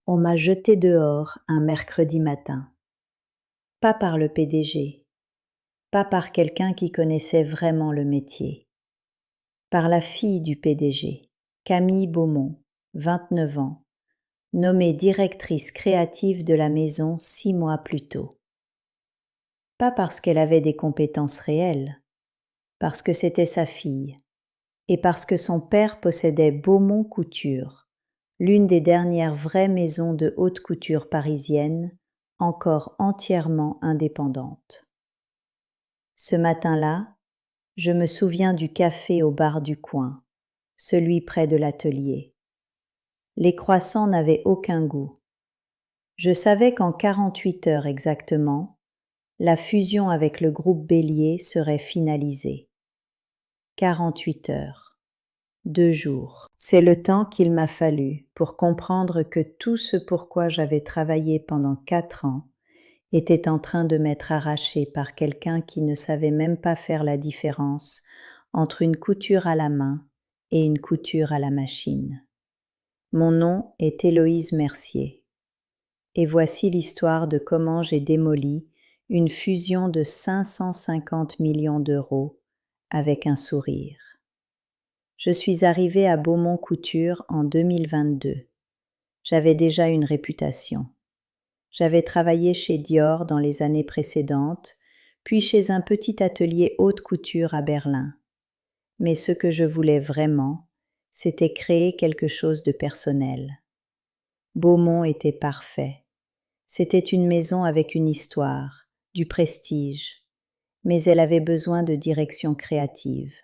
On m'a jeté dehors un mercredi matin. Pas par le PDG, pas par quelqu'un qui connaissait vraiment le métier. Par la fille du PDG, Camille Beaumont, 29 ans, nommée directrice créative de la maison 6 mois plus tôt. Pas parce qu'elle avait des compétences réelles, parce que c'était sa fille, et parce que son père possédait Beaumont Couture, l'une des dernières vraies maisons de haute couture parisienne, encore entièrement indépendante. Ce matin-là, je me souviens du café au bar du coin, celui près de l'atelier. Les croissants n'avaient aucun goût. Je savais qu'en 48 heures exactement, la fusion avec le groupe Bélier serait finalisée. 48 heures. 2 jours. C'est le temps qu'il m'a fallu pour comprendre que tout ce pourquoi j'avais travaillé pendant 4 ans était en train de m'être arraché par quelqu'un qui ne savait même pas faire la différence entre une couture à la main et une couture à la machine. Mon nom est Héloïse Mercier. Et voici l'histoire de comment j'ai démoli une fusion de 550 millions d'euros avec un sourire. Je suis arrivée à Beaumont Couture en 2022. J'avais déjà une réputation. J'avais travaillé chez Dior dans les années précédentes, puis chez un petit atelier haute couture à Berlin. Mais ce que je voulais vraiment, c'était créer quelque chose de personnel. Beaumont était parfait. C'était une maison avec une histoire, du prestige, mais elle avait besoin de direction créative.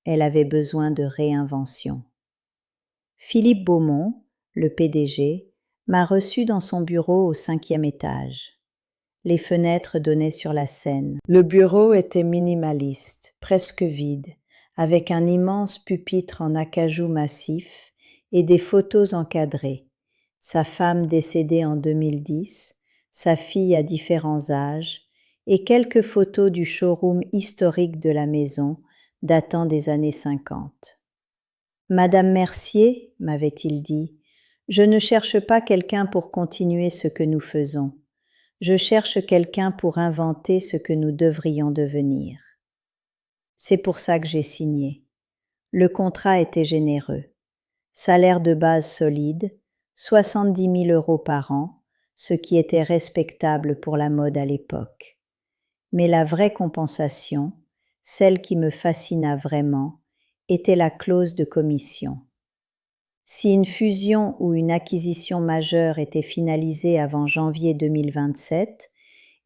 Elle avait besoin de réinvention. Philippe Beaumont, le PDG, m'a reçu dans son bureau au 5e étage. Les fenêtres donnaient sur la Seine. Le bureau était minimaliste, presque vide, avec un immense pupitre en acajou massif et des photos encadrées. Sa femme décédée en 2010, sa fille à différents âges et quelques photos du showroom historique de la maison datant des années 50. « Madame Mercier, m'avait-il dit, je ne cherche pas quelqu'un pour continuer ce que nous faisons. Je cherche quelqu'un pour inventer ce que nous devrions devenir. » C'est pour ça que j'ai signé. Le contrat était généreux. Salaire de base solide, 70 000 euros par an, ce qui était respectable pour la mode à l'époque. Mais la vraie compensation, celle qui me fascina vraiment, était la clause de commission. Si une fusion ou une acquisition majeure était finalisée avant janvier 2027,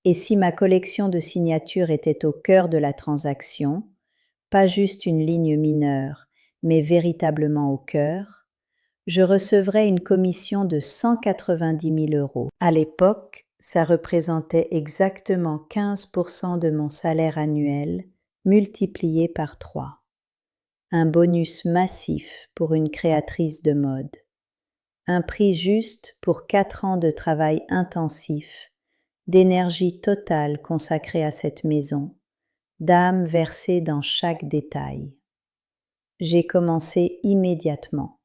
et si ma collection de signatures était au cœur de la transaction, pas juste une ligne mineure, mais véritablement au cœur, je recevrais une commission de 190 000 euros. À l'époque, ça représentait exactement 15% de mon salaire annuel, multiplié par 3. Un bonus massif pour une créatrice de mode. Un prix juste pour 4 ans de travail intensif, d'énergie totale consacrée à cette maison, d'âme versée dans chaque détail. J'ai commencé immédiatement.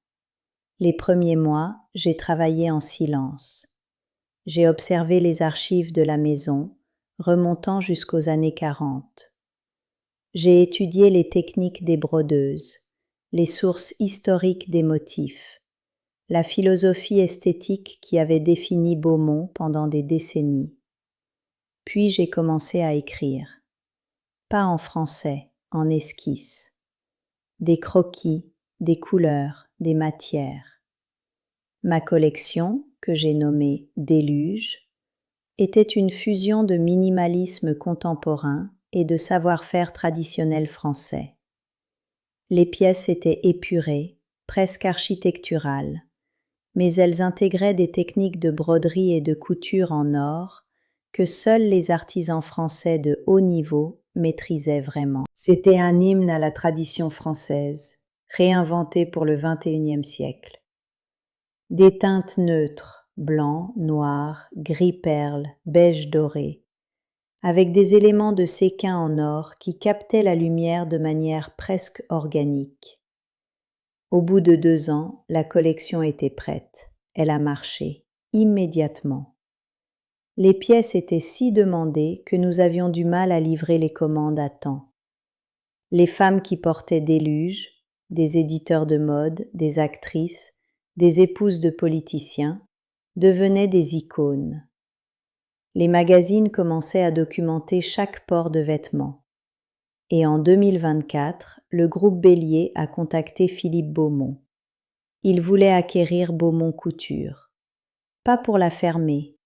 Les premiers mois, j'ai travaillé en silence. J'ai observé les archives de la maison, remontant jusqu'aux années 40. J'ai étudié les techniques des brodeuses, les sources historiques des motifs, la philosophie esthétique qui avait défini Beaumont pendant des décennies. Puis j'ai commencé à écrire. Pas en français, en esquisse. Des croquis, des couleurs, des matières. Ma collection, que j'ai nommée Déluge, était une fusion de minimalisme contemporain et de savoir-faire traditionnel français. Les pièces étaient épurées, presque architecturales, mais elles intégraient des techniques de broderie et de couture en or que seuls les artisans français de haut niveau maîtrisaient vraiment. C'était un hymne à la tradition française, réinventé pour le XXIe siècle. Des teintes neutres, blanc, noir, gris perle, beige doré, avec des éléments de séquin en or qui captaient la lumière de manière presque organique. Au bout de 2 ans, la collection était prête. Elle a marché. immédiatement. Les pièces étaient si demandées que nous avions du mal à livrer les commandes à temps. Les femmes qui portaient déluge, des éditeurs de mode, des actrices, des épouses de politiciens, devenaient des icônes. Les magazines commençaient à documenter chaque port de vêtements. Et en 2024, le groupe Bélier a contacté Philippe Beaumont. Il voulait acquérir Beaumont Couture. Pas pour la fermer,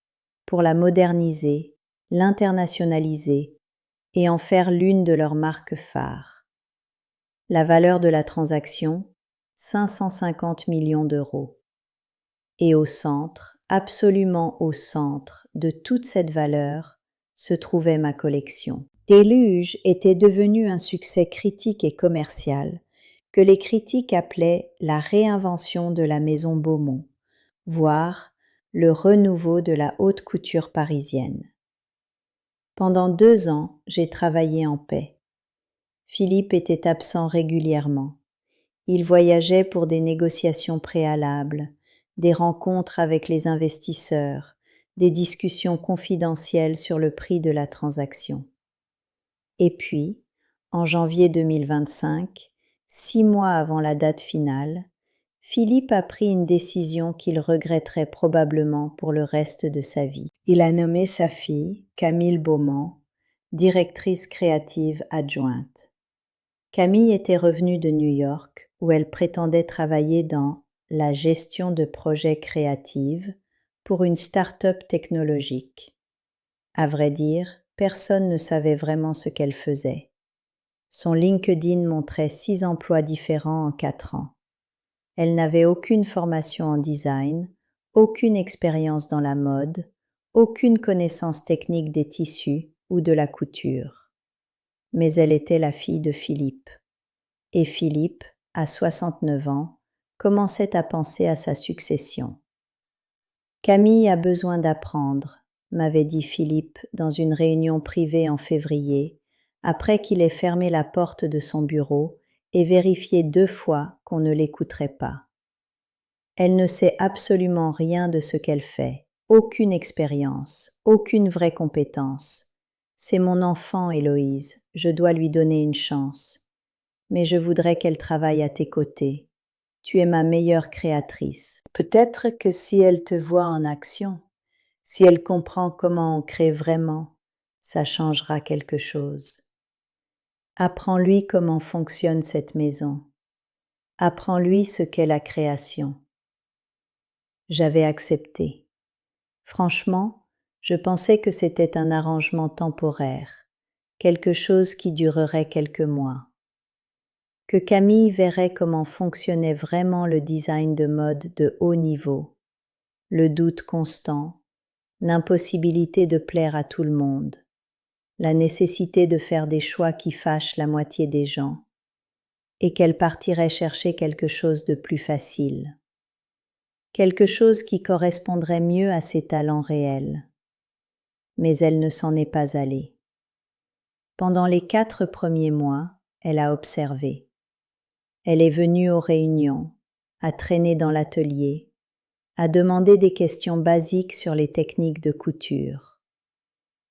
pour la moderniser, l'internationaliser et en faire l'une de leurs marques phares. La valeur de la transaction, 550 millions d'euros. Et au centre, absolument au centre de toute cette valeur, se trouvait ma collection. Déluge était devenu un succès critique et commercial que les critiques appelaient la réinvention de la maison Beaumont, voire le renouveau de la haute couture parisienne. Pendant 2 ans, j'ai travaillé en paix. Philippe était absent régulièrement. Il voyageait pour des négociations préalables, des rencontres avec les investisseurs, des discussions confidentielles sur le prix de la transaction. Et puis, en janvier 2025, 6 mois avant la date finale, Philippe a pris une décision qu'il regretterait probablement pour le reste de sa vie. Il a nommé sa fille, Camille Beaumont, directrice créative adjointe. Camille était revenue de New York, où elle prétendait travailler dans la gestion de projets créatifs pour une start-up technologique. À vrai dire, personne ne savait vraiment ce qu'elle faisait. Son LinkedIn montrait 6 emplois différents en 4 ans. Elle n'avait aucune formation en design, aucune expérience dans la mode, aucune connaissance technique des tissus ou de la couture. Mais elle était la fille de Philippe. Et Philippe, à 69 ans, commençait à penser à sa succession. Camille a besoin d'apprendre, m'avait dit Philippe dans une réunion privée en février, après qu'il ait fermé la porte de son bureau et vérifié 2 fois qu'on ne l'écouterait pas. Elle ne sait absolument rien de ce qu'elle fait, aucune expérience, aucune vraie compétence. C'est mon enfant, Héloïse, je dois lui donner une chance. Mais je voudrais qu'elle travaille à tes côtés. Tu es ma meilleure créatrice. Peut-être que si elle te voit en action, si elle comprend comment on crée vraiment, ça changera quelque chose. Apprends-lui comment fonctionne cette maison. Apprends-lui ce qu'est la création. J'avais accepté. Franchement, je pensais que c'était un arrangement temporaire, quelque chose qui durerait quelques mois. Que Camille verrait comment fonctionnait vraiment le design de mode de haut niveau, le doute constant, l'impossibilité de plaire à tout le monde, la nécessité de faire des choix qui fâchent la moitié des gens, et qu'elle partirait chercher quelque chose de plus facile, quelque chose qui correspondrait mieux à ses talents réels. Mais elle ne s'en est pas allée. Pendant les 4 premiers mois, elle a observé. Elle est venue aux réunions, a traîné dans l'atelier, a demandé des questions basiques sur les techniques de couture.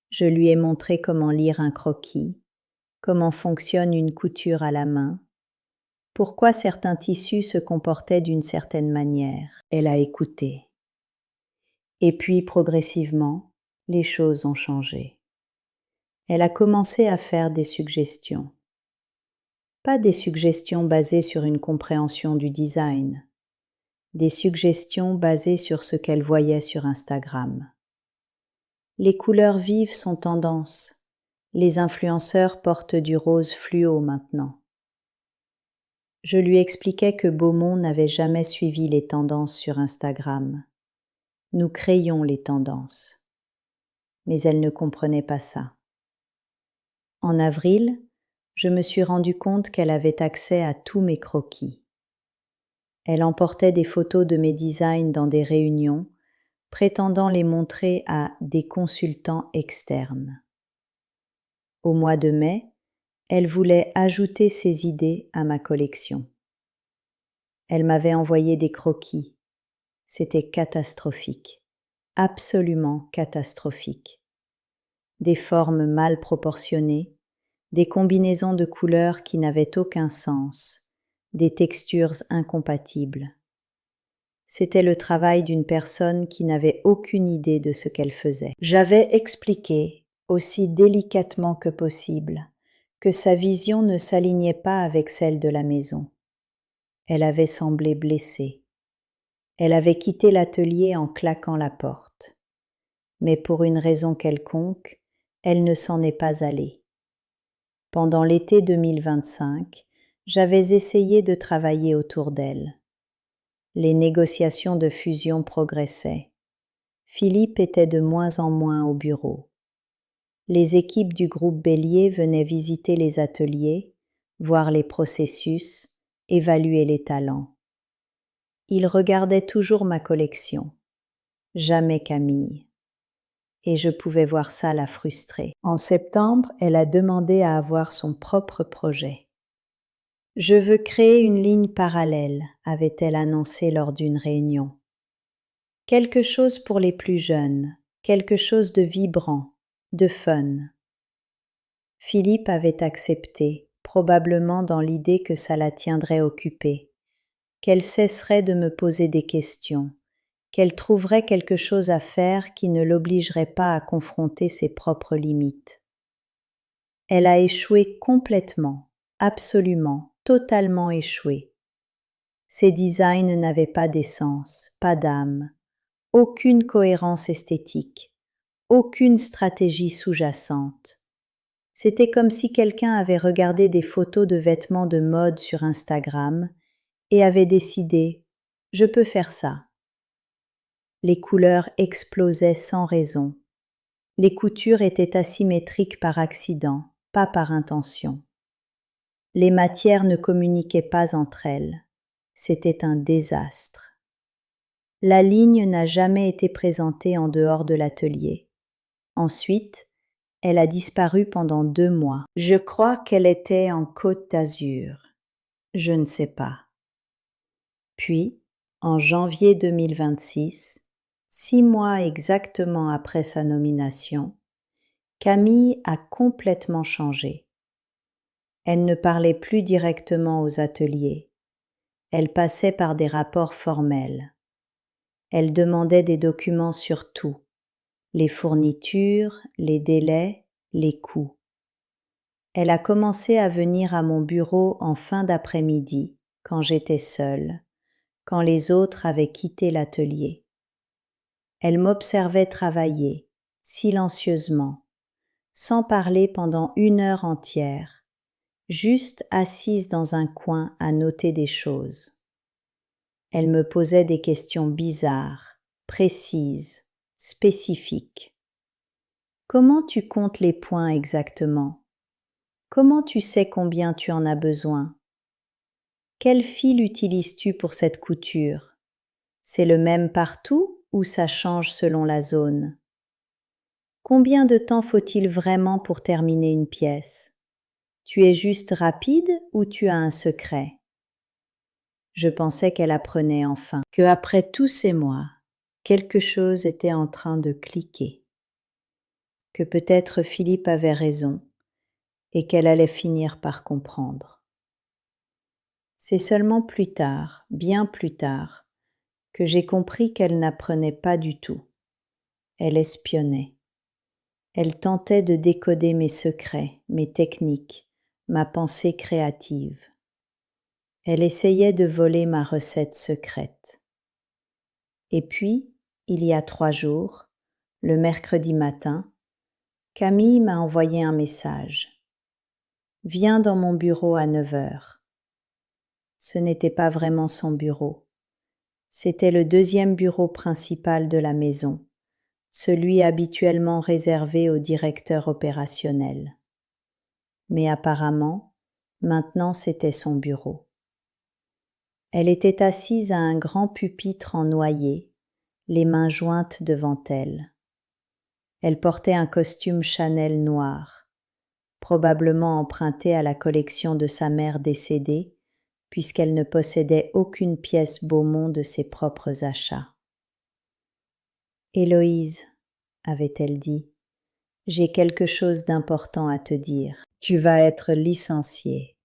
Je lui ai montré comment lire un croquis, comment fonctionne une couture à la main, pourquoi certains tissus se comportaient d'une certaine manière. Elle a écouté. Et puis, progressivement, les choses ont changé. Elle a commencé à faire des suggestions. Pas des suggestions basées sur une compréhension du design, des suggestions basées sur ce qu'elle voyait sur Instagram. Les couleurs vives sont tendance. Les influenceurs portent du rose fluo maintenant. Je lui expliquais que Beaumont n'avait jamais suivi les tendances sur Instagram. Nous créions les tendances. Mais elle ne comprenait pas ça. En avril, je me suis rendu compte qu'elle avait accès à tous mes croquis. Elle emportait des photos de mes designs dans des réunions, prétendant les montrer à des consultants externes. Au mois de mai, elle voulait ajouter ses idées à ma collection. Elle m'avait envoyé des croquis. C'était catastrophique. absolument catastrophiques. Des formes mal proportionnées, des combinaisons de couleurs qui n'avaient aucun sens, des textures incompatibles. C'était le travail d'une personne qui n'avait aucune idée de ce qu'elle faisait. J'avais expliqué, aussi délicatement que possible, que sa vision ne s'alignait pas avec celle de la maison. Elle avait semblé blessée. Elle avait quitté l'atelier en claquant la porte. Mais pour une raison quelconque, elle ne s'en est pas allée. Pendant l'été 2025, j'avais essayé de travailler autour d'elle. Les négociations de fusion progressaient. Philippe était de moins en moins au bureau. Les équipes du groupe Bélier venaient visiter les ateliers, voir les processus, évaluer les talents. Ils regardaient toujours ma collection, jamais Camille. Et je pouvais voir ça la frustrer. En septembre, elle a demandé à avoir son propre projet. « Je veux créer une ligne parallèle », avait-elle annoncé lors d'une réunion. Quelque chose pour les plus jeunes, quelque chose de vibrant, de fun. Philippe avait accepté, probablement dans l'idée que ça la tiendrait occupée, qu'elle cesserait de me poser des questions, qu'elle trouverait quelque chose à faire qui ne l'obligerait pas à confronter ses propres limites. Elle a échoué complètement, absolument, totalement échoué. Ses designs n'avaient pas d'essence, pas d'âme, aucune cohérence esthétique, aucune stratégie sous-jacente. C'était comme si quelqu'un avait regardé des photos de vêtements de mode sur Instagram et avait décidé « je peux faire ça ». Les couleurs explosaient sans raison. Les coutures étaient asymétriques par accident, pas par intention. Les matières ne communiquaient pas entre elles. C'était un désastre. La ligne n'a jamais été présentée en dehors de l'atelier. Ensuite, elle a disparu pendant 2 mois. Je crois qu'elle était en Côte d'Azur. Je ne sais pas. Puis, en janvier 2026, 6 mois exactement après sa nomination, Camille a complètement changé. Elle ne parlait plus directement aux ateliers. Elle passait par des rapports formels. Elle demandait des documents sur tout, les fournitures, les délais, les coûts. Elle a commencé à venir à mon bureau en fin d'après-midi, quand j'étais seule, quand les autres avaient quitté l'atelier. Elle m'observait travailler, silencieusement, sans parler pendant 1 heure entière, juste assise dans un coin à noter des choses. Elle me posait des questions bizarres, précises, spécifiques. Comment tu comptes les points exactement? Comment tu sais combien tu en as besoin? Quel fil utilises-tu pour cette couture? C'est le même partout ou ça change selon la zone? Combien de temps faut-il vraiment pour terminer une pièce? Tu es juste rapide ou tu as un secret? Je pensais qu'elle apprenait enfin, que après tous ces mois, quelque chose était en train de cliquer, que peut-être Philippe avait raison et qu'elle allait finir par comprendre. C'est seulement plus tard, bien plus tard, que j'ai compris qu'elle n'apprenait pas du tout. Elle espionnait. Elle tentait de décoder mes secrets, mes techniques, ma pensée créative. Elle essayait de voler ma recette secrète. Et puis, il y a 3 jours, le mercredi matin, Camille m'a envoyé un message. « Viens dans mon bureau à 9 heures. » Ce n'était pas vraiment son bureau. C'était le 2e bureau principal de la maison, celui habituellement réservé au directeur opérationnel. Mais apparemment, maintenant c'était son bureau. Elle était assise à un grand pupitre en noyer, les mains jointes devant elle. Elle portait un costume Chanel noir, probablement emprunté à la collection de sa mère décédée, puisqu'elle ne possédait aucune pièce Beaumont de ses propres achats. Héloïse, avait-elle dit, j'ai quelque chose d'important à te dire. Tu vas être licenciée,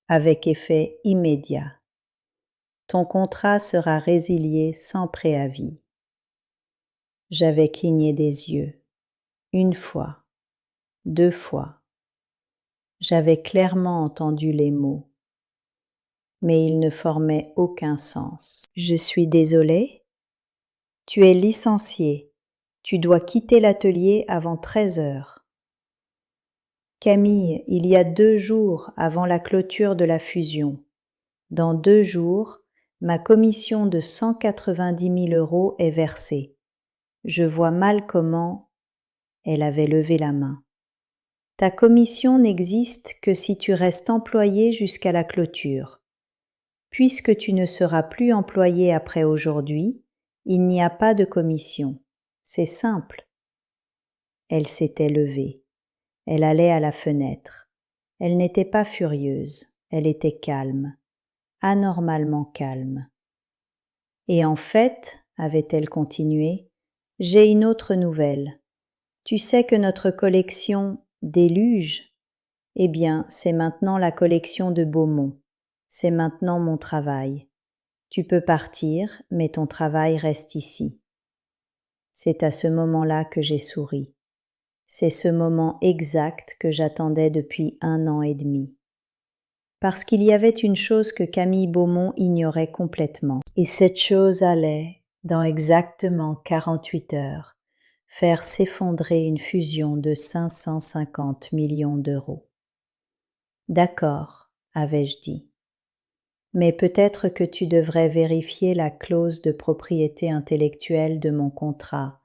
avec effet immédiat. Ton contrat sera résilié sans préavis. J'avais cligné des yeux, une fois, 2 fois. J'avais clairement entendu les mots, mais ils ne formaient aucun sens. Je suis désolée. Tu es licenciée. Tu dois quitter l'atelier avant 13 heures. Camille, il y a 2 jours avant la clôture de la fusion. Dans 2 jours, ma commission de 190 000 € est versée. Je vois mal comment... Elle avait levé la main. Ta commission n'existe que si tu restes employé jusqu'à la clôture. Puisque tu ne seras plus employé après aujourd'hui, il n'y a pas de commission. C'est simple. Elle s'était levée. Elle allait à la fenêtre. Elle n'était pas furieuse. Elle était calme. Anormalement calme. Et en fait, avait-elle continué, j'ai une autre nouvelle. Tu sais que notre collection Déluge, eh bien, c'est maintenant la collection de Beaumont. C'est maintenant mon travail. Tu peux partir, mais ton travail reste ici. C'est à ce moment-là que j'ai souri. C'est ce moment exact que j'attendais depuis 1 an et demi. Parce qu'il y avait une chose que Camille Beaumont ignorait complètement. Et cette chose allait, dans exactement 48 heures, faire s'effondrer une fusion de 550 millions d'euros. D'accord, avais-je dit. Mais peut-être que tu devrais vérifier la clause de propriété intellectuelle de mon contrat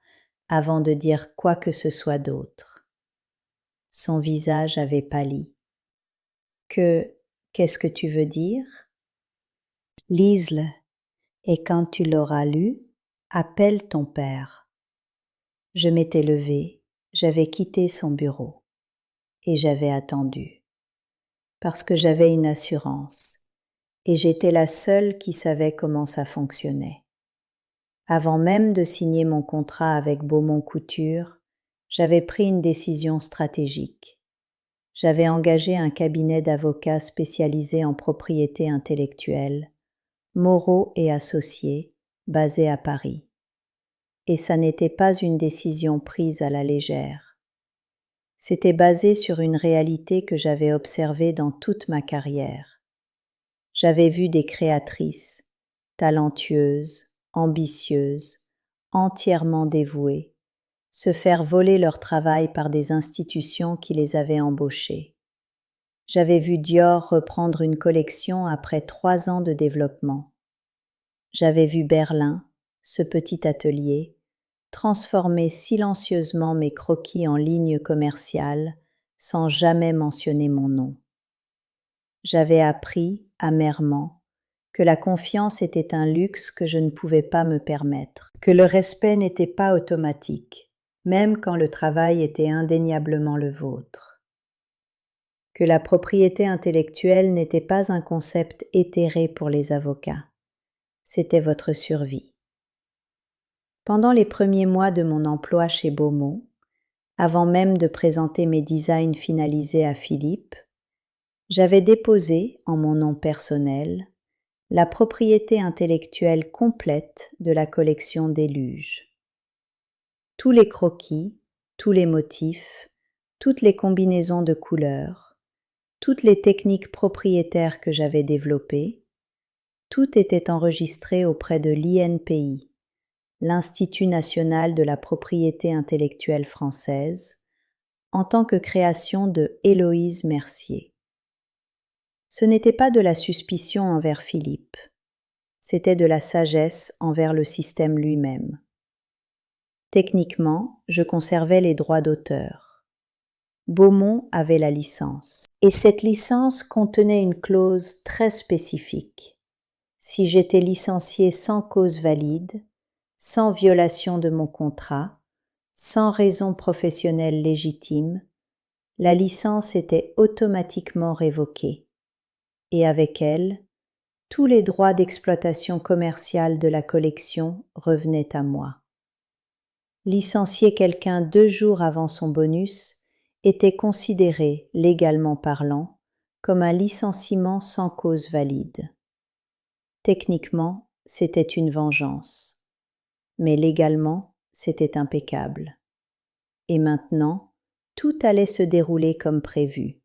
avant de dire quoi que ce soit d'autre. Son visage avait pâli. Qu'est-ce que tu veux dire? Lise-le, et quand tu l'auras lu, appelle ton père. Je m'étais levée, j'avais quitté son bureau, et j'avais attendu. Parce que j'avais une assurance, et j'étais la seule qui savait comment ça fonctionnait. Avant même de signer mon contrat avec Beaumont Couture, j'avais pris une décision stratégique. J'avais engagé un cabinet d'avocats spécialisé en propriété intellectuelle, Moreau et Associés, basé à Paris. Et ça n'était pas une décision prise à la légère. C'était basé sur une réalité que j'avais observée dans toute ma carrière. J'avais vu des créatrices, talentueuses, ambitieuses, entièrement dévouées, se faire voler leur travail par des institutions qui les avaient embauchées. J'avais vu Dior reprendre une collection après 3 ans de développement. J'avais vu Berlin, ce petit atelier, transformer silencieusement mes croquis en lignes commerciales sans jamais mentionner mon nom. J'avais appris, amèrement, que la confiance était un luxe que je ne pouvais pas me permettre, que le respect n'était pas automatique, même quand le travail était indéniablement le vôtre, que la propriété intellectuelle n'était pas un concept éthéré pour les avocats, c'était votre survie. Pendant les premiers mois de mon emploi chez Beaumont, avant même de présenter mes designs finalisés à Philippe, j'avais déposé, en mon nom personnel, la propriété intellectuelle complète de la collection Déluge. Tous les croquis, tous les motifs, toutes les combinaisons de couleurs, toutes les techniques propriétaires que j'avais développées, tout était enregistré auprès de l'INPI, l'Institut national de la propriété intellectuelle française, en tant que création de Héloïse Mercier. Ce n'était pas de la suspicion envers Philippe, c'était de la sagesse envers le système lui-même. Techniquement, je conservais les droits d'auteur. Beaumont avait la licence, et cette licence contenait une clause très spécifique. Si j'étais licenciée sans cause valide, sans violation de mon contrat, sans raison professionnelle légitime, la licence était automatiquement révoquée, et avec elle, tous les droits d'exploitation commerciale de la collection revenaient à moi. Licencier quelqu'un 2 jours avant son bonus était considéré, légalement parlant, comme un licenciement sans cause valide. Techniquement, c'était une vengeance, mais légalement, c'était impeccable. Et maintenant, tout allait se dérouler comme prévu.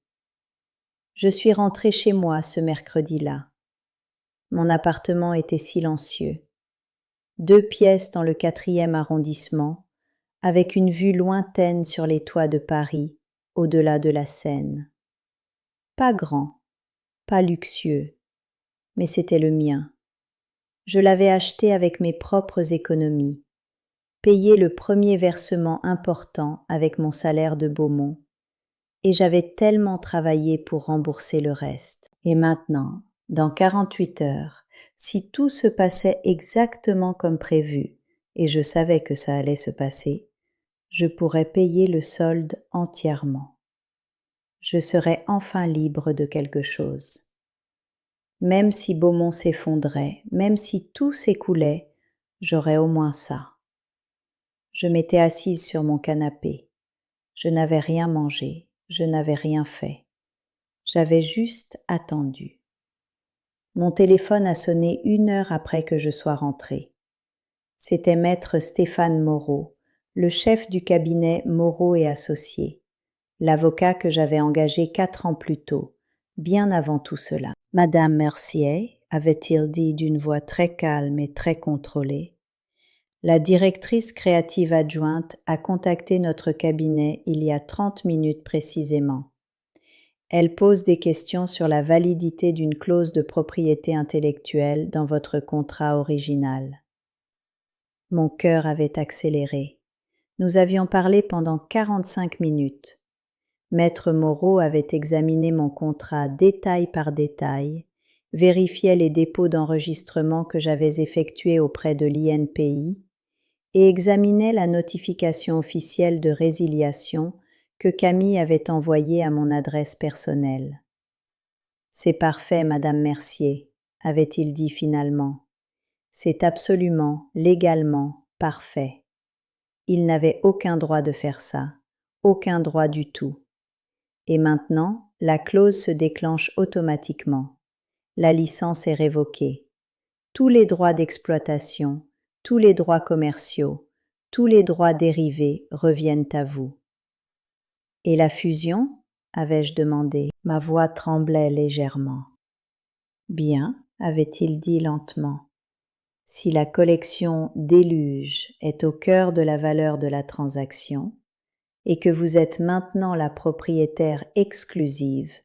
Je suis rentrée chez moi ce mercredi-là. Mon appartement était silencieux. 2 pièces dans le 4e arrondissement, avec une vue lointaine sur les toits de Paris, au-delà de la Seine. Pas grand, pas luxueux, mais c'était le mien. Je l'avais acheté avec mes propres économies, payé le premier versement important avec mon salaire de Beaumont, et j'avais tellement travaillé pour rembourser le reste. Et maintenant, dans 48 heures, si tout se passait exactement comme prévu, et je savais que ça allait se passer, je pourrais payer le solde entièrement. Je serais enfin libre de quelque chose. Même si Beaumont s'effondrait, même si tout s'écoulait, j'aurais au moins ça. Je m'étais assise sur mon canapé. Je n'avais rien mangé, je n'avais rien fait. J'avais juste attendu. Mon téléphone a sonné 1 heure après que je sois rentrée. C'était maître Stéphane Moreau, le chef du cabinet Moreau et Associés, l'avocat que j'avais engagé 4 ans plus tôt, bien avant tout cela. « Madame Mercier », avait-il dit d'une voix très calme et très contrôlée, la directrice créative adjointe a contacté notre cabinet il y a 30 minutes précisément. Elle pose des questions sur la validité d'une clause de propriété intellectuelle dans votre contrat original. Mon cœur avait accéléré. Nous avions parlé pendant 45 minutes. Maître Moreau avait examiné mon contrat détail par détail, vérifiait les dépôts d'enregistrement que j'avais effectués auprès de l'INPI et examinait la notification officielle de résiliation que Camille avait envoyée à mon adresse personnelle. « C'est parfait, Madame Mercier », avait-il dit finalement. « C'est absolument, légalement, parfait. Il n'avait aucun droit de faire ça, aucun droit du tout. Et maintenant, la clause se déclenche automatiquement. La licence est révoquée. Tous les droits d'exploitation, tous les droits commerciaux, tous les droits dérivés reviennent à vous. » « Et la fusion ?» avais-je demandé. Ma voix tremblait légèrement. « Bien, » avait-il dit lentement. « Si la collection Déluge est au cœur de la valeur de la transaction, et que vous êtes maintenant la propriétaire exclusive,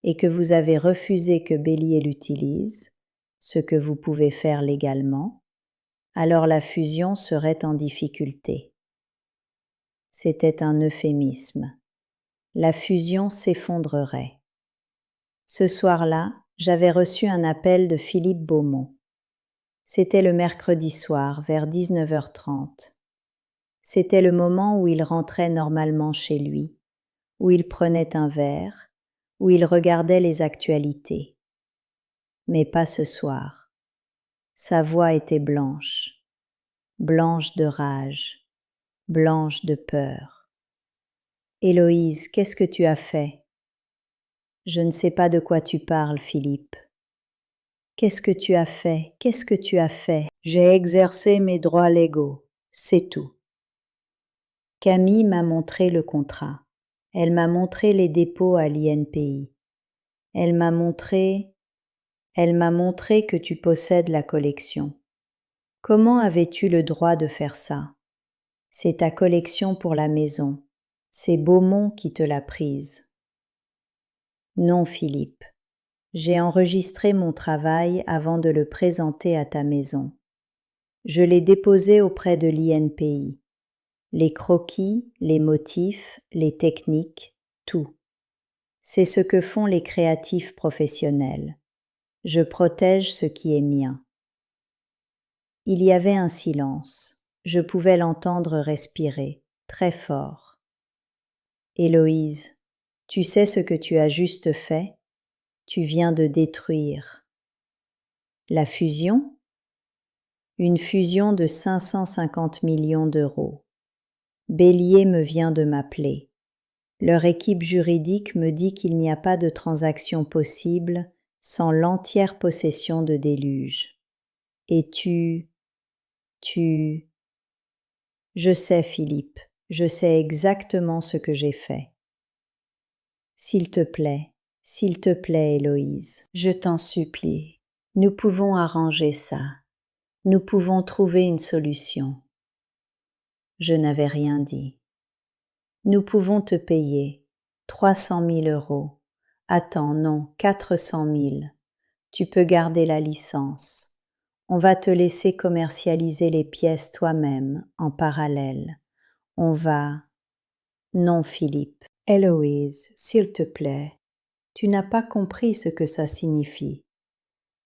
et que vous avez refusé que Bélier l'utilise, ce que vous pouvez faire légalement, alors la fusion serait en difficulté. » C'était un euphémisme. La fusion s'effondrerait. Ce soir-là, j'avais reçu un appel de Philippe Beaumont. C'était le mercredi soir, vers 19h30. C'était le moment où il rentrait normalement chez lui, où il prenait un verre, où il regardait les actualités. Mais pas ce soir. Sa voix était blanche, blanche de rage, blanche de peur. « Héloïse, qu'est-ce que tu as fait ? » ?»« Je ne sais pas de quoi tu parles, Philippe. »« Qu'est-ce que tu as fait ? Qu'est-ce que tu as fait ? » ?»« J'ai exercé mes droits légaux, c'est tout. » Camille m'a montré le contrat. Elle m'a montré les dépôts à l'INPI. Elle m'a montré que tu possèdes la collection. Comment avais-tu le droit de faire ça ? C'est ta collection pour la maison. C'est Beaumont qui te l'a prise. Non, Philippe. J'ai enregistré mon travail avant de le présenter à ta maison. Je l'ai déposé auprès de l'INPI. Les croquis, les motifs, les techniques, tout. C'est ce que font les créatifs professionnels. Je protège ce qui est mien. Il y avait un silence. Je pouvais l'entendre respirer, très fort. Héloïse, tu sais ce que tu as juste fait ? Tu viens de détruire. La fusion ? Une fusion de 550 millions d'euros. Bélier me vient de m'appeler. Leur équipe juridique me dit qu'il n'y a pas de transaction possible sans l'entière possession de Déluge. Et Je sais, Philippe, je sais exactement ce que j'ai fait. S'il te plaît, Héloïse, je t'en supplie, nous pouvons arranger ça. Nous pouvons trouver une solution. Je n'avais rien dit. Nous pouvons te payer 300 000 euros. Attends, non, 400 000. Tu peux garder la licence. On va te laisser commercialiser les pièces toi-même, en parallèle. On va... Non, Philippe. Héloïse, s'il te plaît, tu n'as pas compris ce que ça signifie.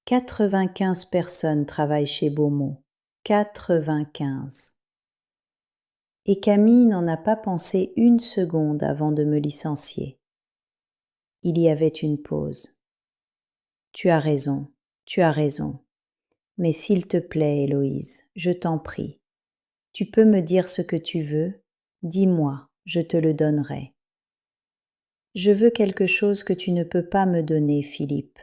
95 personnes travaillent chez Beaumont. 95. Et Camille n'en a pas pensé une seconde avant de me licencier. Il y avait une pause. Tu as raison. Mais s'il te plaît, Héloïse, je t'en prie, tu peux me dire ce que tu veux, dis-moi, je te le donnerai. Je veux quelque chose que tu ne peux pas me donner, Philippe.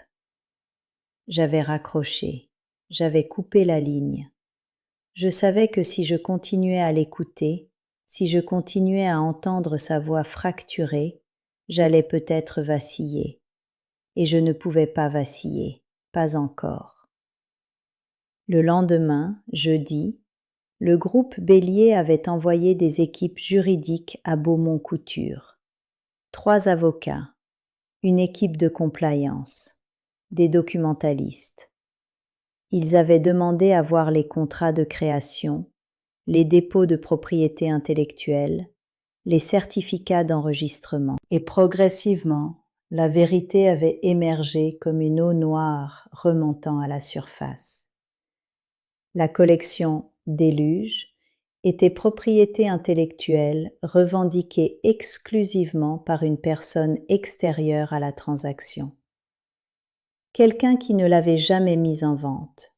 J'avais raccroché, j'avais coupé la ligne. Je savais que si je continuais à l'écouter, si je continuais à entendre sa voix fracturée, j'allais peut-être vaciller. Et je ne pouvais pas vaciller, pas encore. Le lendemain, jeudi, le groupe Bélier avait envoyé des équipes juridiques à Beaumont Couture. 3 avocats, une équipe de compliance, des documentalistes. Ils avaient demandé à voir les contrats de création, les dépôts de propriété intellectuelle, les certificats d'enregistrement. Et progressivement, la vérité avait émergé comme une eau noire remontant à la surface. La collection Déluge était propriété intellectuelle revendiquée exclusivement par une personne extérieure à la transaction. Quelqu'un qui ne l'avait jamais mise en vente.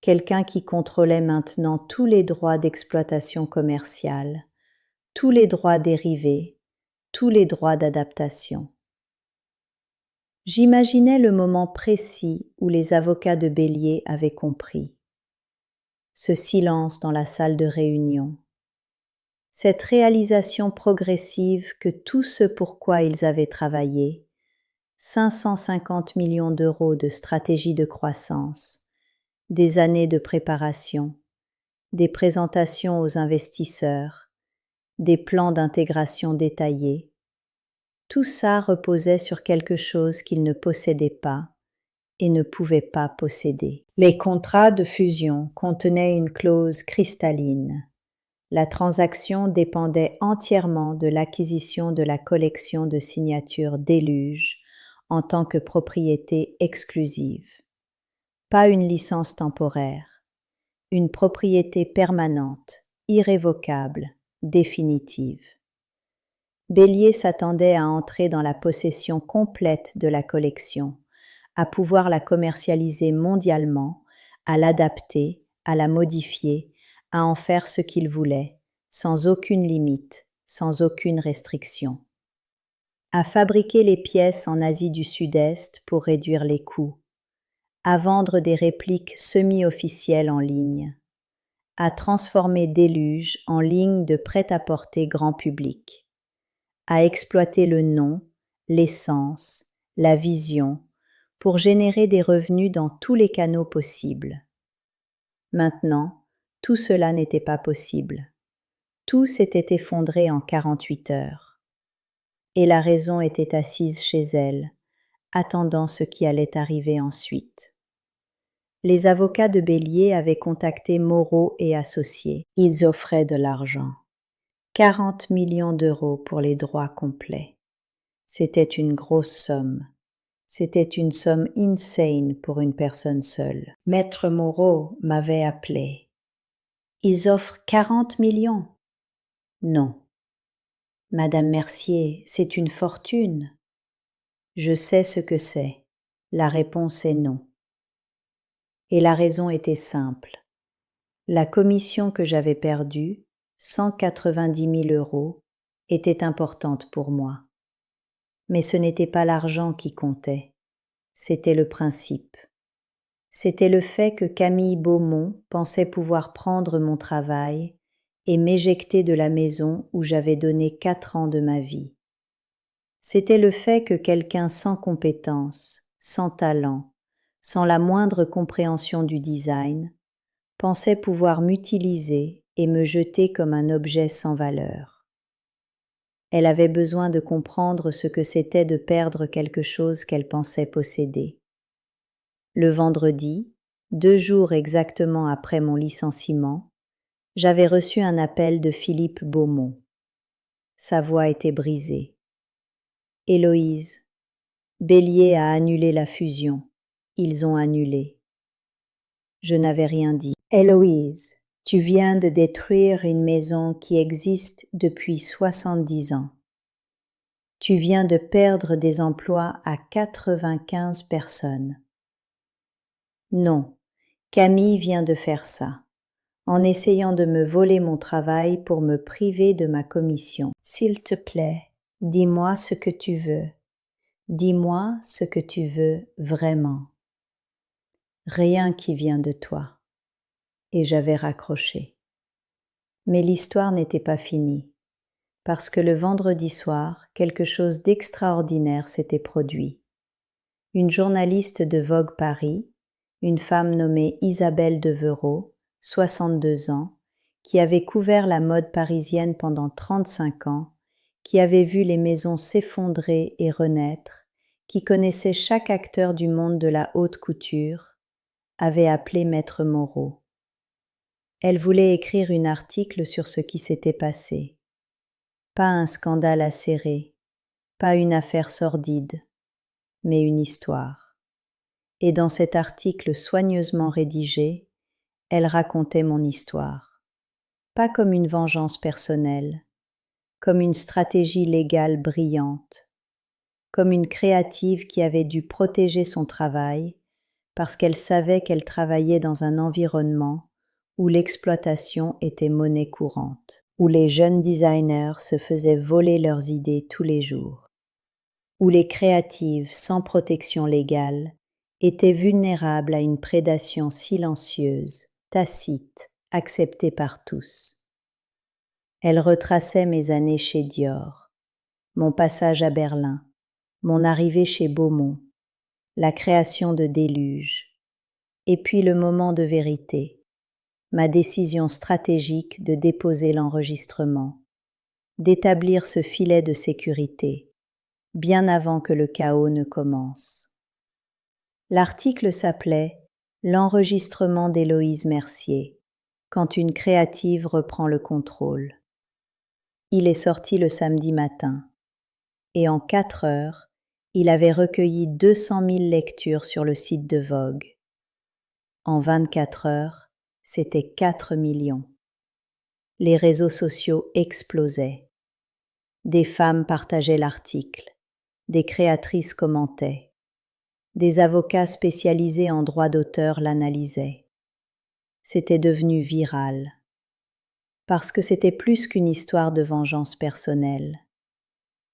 Quelqu'un qui contrôlait maintenant tous les droits d'exploitation commerciale, tous les droits dérivés, tous les droits d'adaptation. J'imaginais le moment précis où les avocats de Bélier avaient compris. Ce silence dans la salle de réunion. Cette réalisation progressive que tout ce pourquoi ils avaient travaillé, 550 millions d'euros de stratégie de croissance, des années de préparation, des présentations aux investisseurs, des plans d'intégration détaillés, tout ça reposait sur quelque chose qu'ils ne possédaient pas et ne pouvaient pas posséder. Les contrats de fusion contenaient une clause cristalline. La transaction dépendait entièrement de l'acquisition de la collection de signatures Déluge en tant que propriété exclusive. Pas une licence temporaire, une propriété permanente, irrévocable, définitive. Bélier s'attendait à entrer dans la possession complète de la collection, à pouvoir la commercialiser mondialement, à l'adapter, à la modifier, à en faire ce qu'il voulait, sans aucune limite, sans aucune restriction. À fabriquer les pièces en Asie du Sud-Est pour réduire les coûts, à vendre des répliques semi-officielles en ligne, à transformer Déluge en ligne de prêt-à-porter grand public, à exploiter le nom, l'essence, la vision, pour générer des revenus dans tous les canaux possibles. Maintenant, tout cela n'était pas possible. Tout s'était effondré en 48 heures. Et la raison était assise chez elle, attendant ce qui allait arriver ensuite. Les avocats de Bélier avaient contacté Moreau et Associés. Ils offraient de l'argent. 40 millions d'euros pour les droits complets. C'était une grosse somme. C'était une somme insane pour une personne seule. Maître Moreau m'avait appelé. Ils offrent 40 millions. Non. Madame Mercier, c'est une fortune. Je sais ce que c'est. La réponse est non. Et la raison était simple. La commission que j'avais perdue, 190 000 euros, était importante pour moi. Mais ce n'était pas l'argent qui comptait, c'était le principe. C'était le fait que Camille Beaumont pensait pouvoir prendre mon travail et m'éjecter de la maison où j'avais donné 4 ans de ma vie. C'était le fait que quelqu'un sans compétence, sans talent, sans la moindre compréhension du design, pensait pouvoir m'utiliser et me jeter comme un objet sans valeur. Elle avait besoin de comprendre ce que c'était de perdre quelque chose qu'elle pensait posséder. Le vendredi, 2 jours exactement après mon licenciement, j'avais reçu un appel de Philippe Beaumont. Sa voix était brisée. « Héloïse, Bélier a annulé la fusion. Ils ont annulé. » Je n'avais rien dit. « Héloïse, tu viens de détruire une maison qui existe depuis 70 ans. Tu viens de perdre des emplois à 95 personnes. » Non, Camille vient de faire ça, en essayant de me voler mon travail pour me priver de ma commission. S'il te plaît, dis-moi ce que tu veux. Dis-moi ce que tu veux vraiment. Rien qui vient de toi. Et j'avais raccroché. Mais l'histoire n'était pas finie, parce que le vendredi soir, quelque chose d'extraordinaire s'était produit. Une journaliste de Vogue Paris, une femme nommée Isabelle Devereux, 62 ans, qui avait couvert la mode parisienne pendant 35 ans, qui avait vu les maisons s'effondrer et renaître, qui connaissait chaque acteur du monde de la haute couture, avait appelé Maître Moreau. Elle voulait écrire un article sur ce qui s'était passé. Pas un scandale acéré, pas une affaire sordide, mais une histoire. Et dans cet article soigneusement rédigé, elle racontait mon histoire. Pas comme une vengeance personnelle, comme une stratégie légale brillante, comme une créative qui avait dû protéger son travail parce qu'elle savait qu'elle travaillait dans un environnement où l'exploitation était monnaie courante, où les jeunes designers se faisaient voler leurs idées tous les jours, où les créatives sans protection légale étaient vulnérables à une prédation silencieuse, tacite, acceptée par tous. Elle retraçait mes années chez Dior, mon passage à Berlin, mon arrivée chez Beaumont, la création de Déluge, et puis le moment de vérité, ma décision stratégique de déposer l'enregistrement, d'établir ce filet de sécurité, bien avant que le chaos ne commence. L'article s'appelait « L'enregistrement d'Héloïse Mercier, quand une créative reprend le contrôle ». Il est sorti le samedi matin, et en 4 heures, il avait recueilli 200 000 lectures sur le site de Vogue. En 24 heures, c'était 4 millions. Les réseaux sociaux explosaient. Des femmes partageaient l'article, des créatrices commentaient, des avocats spécialisés en droit d'auteur l'analysaient. C'était devenu viral, parce que c'était plus qu'une histoire de vengeance personnelle.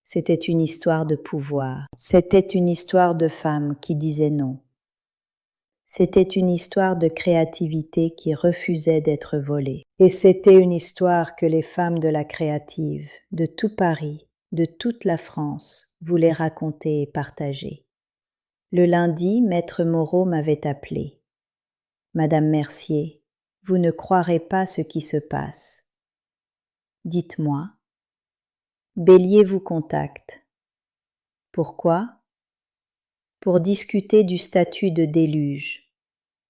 C'était une histoire de pouvoir. C'était une histoire de femmes qui disaient non. C'était une histoire de créativité qui refusait d'être volée. Et c'était une histoire que les femmes de la créative, de tout Paris, de toute la France, voulaient raconter et partager. Le lundi, Maître Moreau m'avait appelé. « Madame Mercier, vous ne croirez pas ce qui se passe. Dites-moi. » Bélier vous contacte. Pourquoi ? Pour discuter du statut de déluge,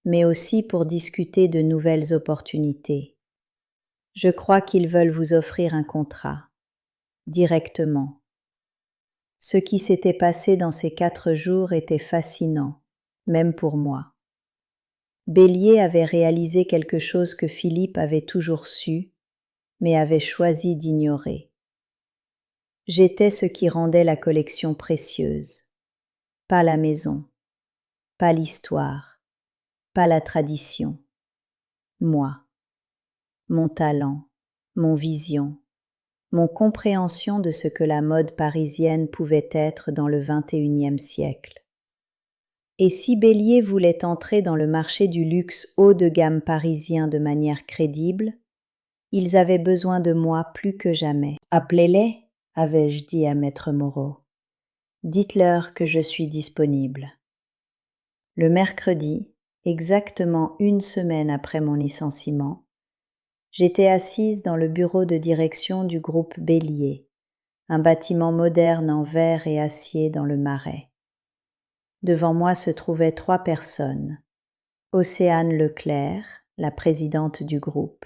mais aussi pour discuter de nouvelles opportunités. Je crois qu'ils veulent vous offrir un contrat, directement. Ce qui s'était passé dans ces 4 jours était fascinant, même pour moi. Bélier avait réalisé quelque chose que Philippe avait toujours su, mais avait choisi d'ignorer. J'étais ce qui rendait la collection précieuse. Pas la maison, pas l'histoire, pas la tradition. Moi, mon talent, mon vision, mon compréhension de ce que la mode parisienne pouvait être dans le XXIe siècle. Et si Bélier voulait entrer dans le marché du luxe haut de gamme parisien de manière crédible, ils avaient besoin de moi plus que jamais. « Appelez-les » avais-je dit à Maître Moreau. « Dites-leur que je suis disponible. » Le mercredi, exactement une semaine après mon licenciement, j'étais assise dans le bureau de direction du groupe Bélier, un bâtiment moderne en verre et acier dans le Marais. Devant moi se trouvaient 3 personnes. Océane Leclerc, la présidente du groupe,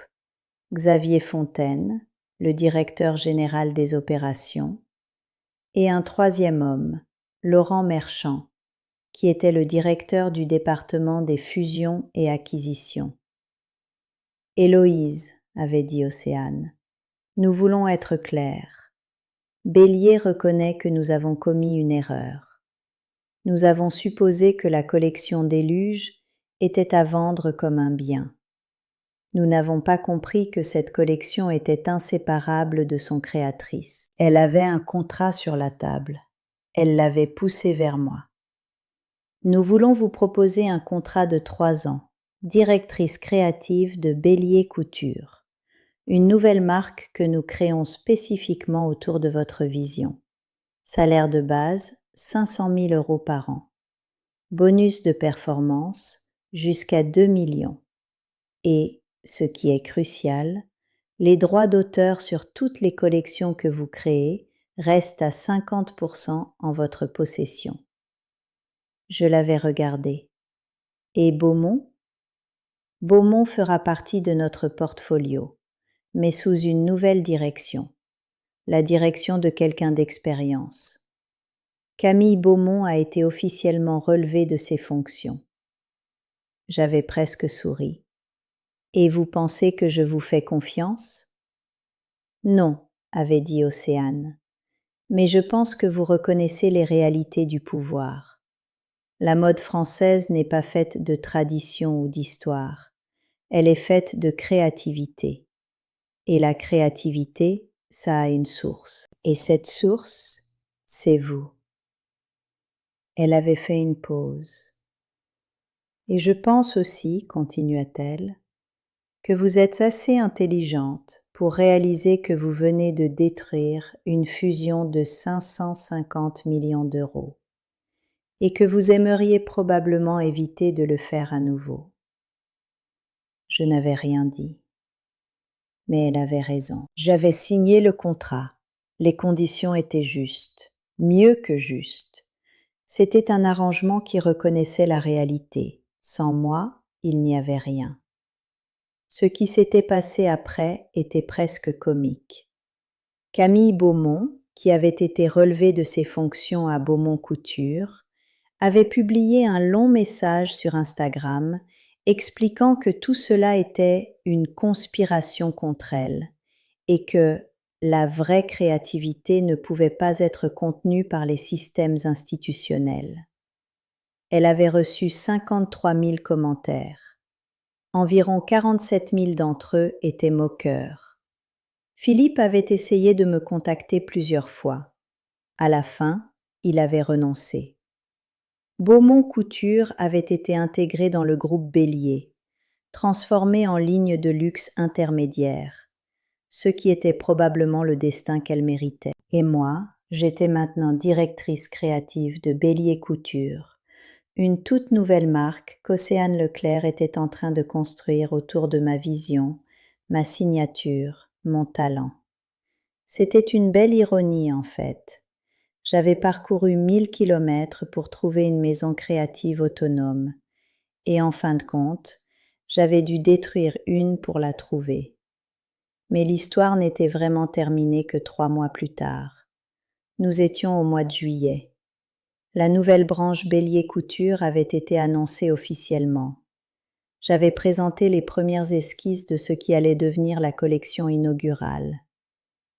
Xavier Fontaine, le directeur général des opérations, et un 3e homme, Laurent Merchant, qui était le directeur du département des fusions et acquisitions. « Héloïse, » avait dit Océane, « nous voulons être clairs. Bélier reconnaît que nous avons commis une erreur. Nous avons supposé que la collection Déluge était à vendre comme un bien. Nous n'avons pas compris que cette collection était inséparable de son créatrice. Elle avait un contrat sur la table. Elle l'avait poussé vers moi. Nous voulons vous proposer un contrat de 3 ans, directrice créative de Bélier Couture, une nouvelle marque que nous créons spécifiquement autour de votre vision. Salaire de base, 500 000 € par an. Bonus de performance, jusqu'à 2 millions. Et, ce qui est crucial, les droits d'auteur sur toutes les collections que vous créez restent à 50% en votre possession. Je l'avais regardé. Et Beaumont ? Beaumont fera partie de notre portfolio, mais sous une nouvelle direction, la direction de quelqu'un d'expérience. Camille Beaumont a été officiellement relevée de ses fonctions. J'avais presque souri. Et vous pensez que je vous fais confiance ? Non, avait dit Océane, mais je pense que vous reconnaissez les réalités du pouvoir. La mode française n'est pas faite de tradition ou d'histoire, elle est faite de créativité. Et la créativité, ça a une source. Et cette source, c'est vous. Elle avait fait une pause. Et je pense aussi, continua-t-elle, que vous êtes assez intelligente pour réaliser que vous venez de détruire une fusion de 550 millions d'euros et que vous aimeriez probablement éviter de le faire à nouveau. Je n'avais rien dit, mais elle avait raison. J'avais signé le contrat. Les conditions étaient justes, mieux que justes. C'était un arrangement qui reconnaissait la réalité. Sans moi, il n'y avait rien. Ce qui s'était passé après était presque comique. Camille Beaumont, qui avait été relevée de ses fonctions à Beaumont Couture, avait publié un long message sur Instagram expliquant que tout cela était une conspiration contre elle et que la vraie créativité ne pouvait pas être contenue par les systèmes institutionnels. Elle avait reçu 53 000 commentaires. Environ 47 000 d'entre eux étaient moqueurs. Philippe avait essayé de me contacter plusieurs fois. À la fin, il avait renoncé. Beaumont Couture avait été intégré dans le groupe Bélier, transformé en ligne de luxe intermédiaire, ce qui était probablement le destin qu'elle méritait. Et moi, j'étais maintenant directrice créative de Bélier Couture, une toute nouvelle marque qu'Océane Leclerc était en train de construire autour de ma vision, ma signature, mon talent. C'était une belle ironie en fait. J'avais parcouru 1000 kilomètres pour trouver une maison créative autonome, et en fin de compte, j'avais dû détruire une pour la trouver. Mais l'histoire n'était vraiment terminée que 3 mois plus tard. Nous étions au mois de juillet. La nouvelle branche Bélier Couture avait été annoncée officiellement. J'avais présenté les premières esquisses de ce qui allait devenir la collection inaugurale.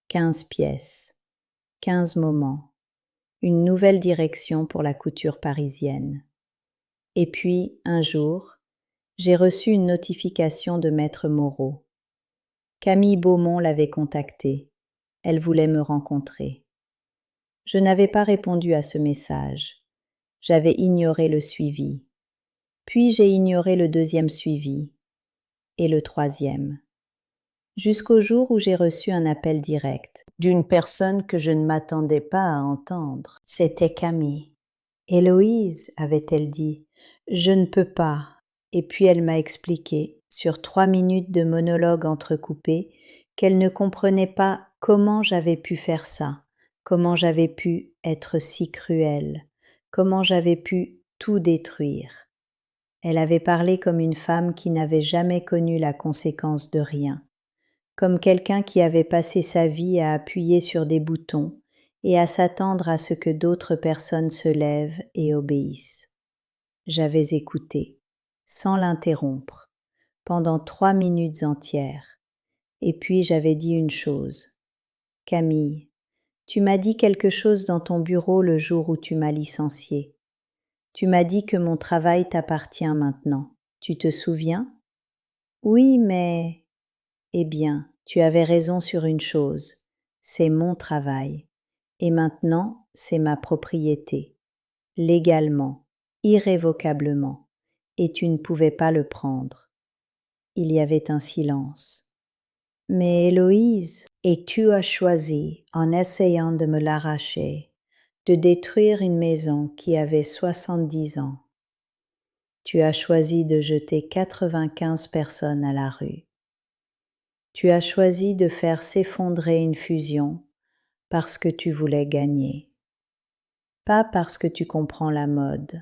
15 pièces, 15 moments. Une nouvelle direction pour la couture parisienne. Et puis, un jour, j'ai reçu une notification de Maître Moreau. Camille Beaumont l'avait contactée. Elle voulait me rencontrer. Je n'avais pas répondu à ce message. J'avais ignoré le suivi. Puis j'ai ignoré le deuxième suivi et le troisième. Jusqu'au jour où j'ai reçu un appel direct d'une personne que je ne m'attendais pas à entendre. C'était Camille. « Héloïse, avait-elle dit, je ne peux pas. » Et puis elle m'a expliqué, sur 3 minutes de monologue entrecoupé, qu'elle ne comprenait pas comment j'avais pu faire ça, comment j'avais pu être si cruelle, comment j'avais pu tout détruire. Elle avait parlé comme une femme qui n'avait jamais connu la conséquence de rien, comme quelqu'un qui avait passé sa vie à appuyer sur des boutons et à s'attendre à ce que d'autres personnes se lèvent et obéissent. J'avais écouté, sans l'interrompre, pendant 3 minutes entières, et puis j'avais dit une chose. « Camille, tu m'as dit quelque chose dans ton bureau le jour où tu m'as licenciée. Tu m'as dit que mon travail t'appartient maintenant. Tu te souviens ? » « Oui, mais… » « Eh bien, tu avais raison sur une chose. C'est mon travail. Et maintenant, c'est ma propriété. Légalement, irrévocablement. Et tu ne pouvais pas le prendre. » Il y avait un silence. « Mais Héloïse, et tu as choisi, en essayant de me l'arracher, de détruire une maison qui avait 70 ans. Tu as choisi de jeter 95 personnes à la rue. Tu as choisi de faire s'effondrer une fusion parce que tu voulais gagner. Pas parce que tu comprends la mode,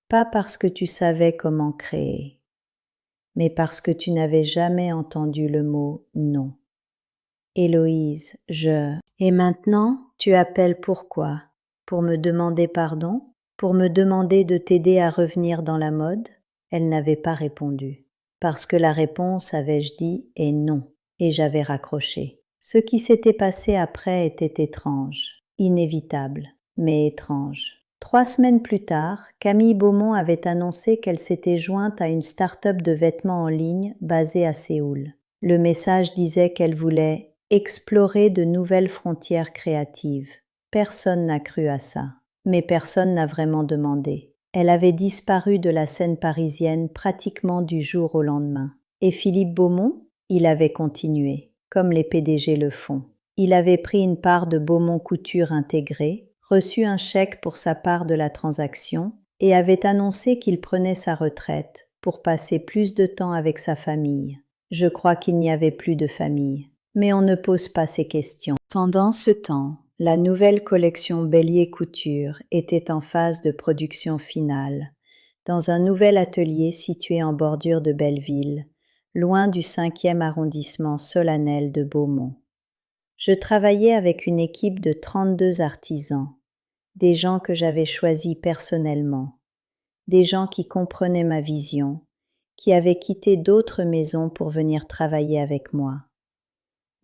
pas parce que tu savais comment créer, mais parce que tu n'avais jamais entendu le mot non. Héloïse, je… Et maintenant, tu appelles pourquoi ? Pour me demander pardon ? Pour me demander de t'aider à revenir dans la mode ? Elle n'avait pas répondu. Parce que la réponse, avais-je dit, est non. Et j'avais raccroché. Ce qui s'était passé après était étrange, inévitable, mais étrange. 3 semaines plus tard, Camille Beaumont avait annoncé qu'elle s'était jointe à une start-up de vêtements en ligne basée à Séoul. Le message disait qu'elle voulait explorer de nouvelles frontières créatives. Personne n'a cru à ça, mais personne n'a vraiment demandé. Elle avait disparu de la scène parisienne pratiquement du jour au lendemain. Et Philippe Beaumont ? Il avait continué, comme les PDG le font. Il avait pris une part de Beaumont Couture intégrée, reçu un chèque pour sa part de la transaction et avait annoncé qu'il prenait sa retraite pour passer plus de temps avec sa famille. Je crois qu'il n'y avait plus de famille, mais on ne pose pas ces questions. Pendant ce temps, la nouvelle collection Bélier Couture était en phase de production finale, dans un nouvel atelier situé en bordure de Belleville, loin du 5e arrondissement solennel de Beaumont. Je travaillais avec une équipe de 32 artisans, des gens que j'avais choisis personnellement, des gens qui comprenaient ma vision, qui avaient quitté d'autres maisons pour venir travailler avec moi,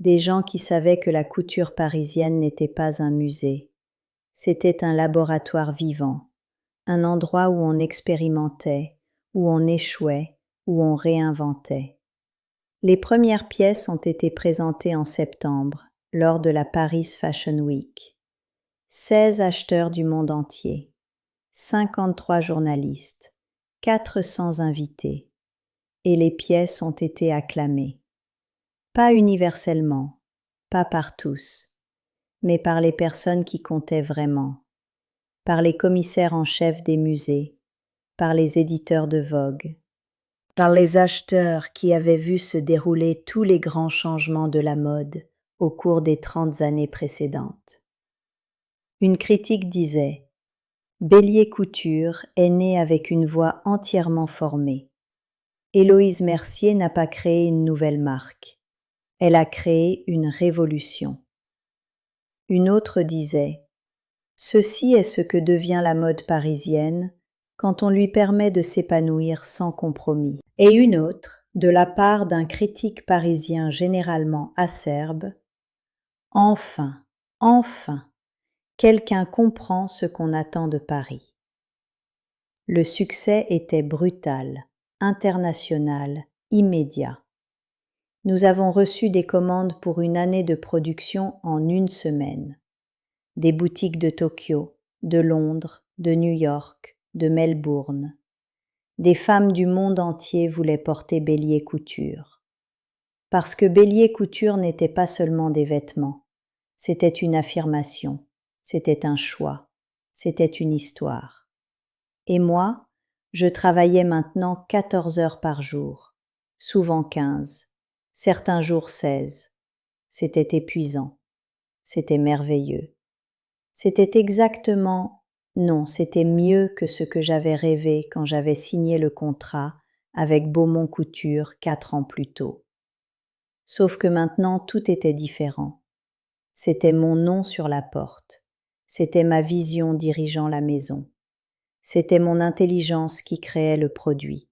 des gens qui savaient que la couture parisienne n'était pas un musée, c'était un laboratoire vivant, un endroit où on expérimentait, où on échouait, où on réinventait. Les premières pièces ont été présentées en septembre, lors de la Paris Fashion Week. 16 acheteurs du monde entier, 53 journalistes, 400 invités, et les pièces ont été acclamées. Pas universellement, pas par tous, mais par les personnes qui comptaient vraiment, par les commissaires en chef des musées, par les éditeurs de Vogue, par les acheteurs qui avaient vu se dérouler tous les grands changements de la mode au cours des 30 années précédentes. Une critique disait « Bélier Couture est né avec une voix entièrement formée. Héloïse Mercier n'a pas créé une nouvelle marque. Elle a créé une révolution. » Une autre disait « Ceci est ce que devient la mode parisienne quand on lui permet de s'épanouir sans compromis. » Et une autre, de la part d'un critique parisien généralement acerbe, « Enfin, enfin, quelqu'un comprend ce qu'on attend de Paris. » Le succès était brutal, international, immédiat. Nous avons reçu des commandes pour une année de production en 1 semaine. Des boutiques de Tokyo, de Londres, de New York, de Melbourne. Des femmes du monde entier voulaient porter Bélier Couture. Parce que Bélier Couture n'était pas seulement des vêtements, c'était une affirmation, c'était un choix, c'était une histoire. Et moi, je travaillais maintenant 14 heures par jour, souvent 15, certains jours 16. C'était épuisant, c'était merveilleux. C'était exactement, non, c'était mieux que ce que j'avais rêvé quand j'avais signé le contrat avec Beaumont Couture 4 ans plus tôt. Sauf que maintenant tout était différent. C'était mon nom sur la porte, c'était ma vision dirigeant la maison, c'était mon intelligence qui créait le produit,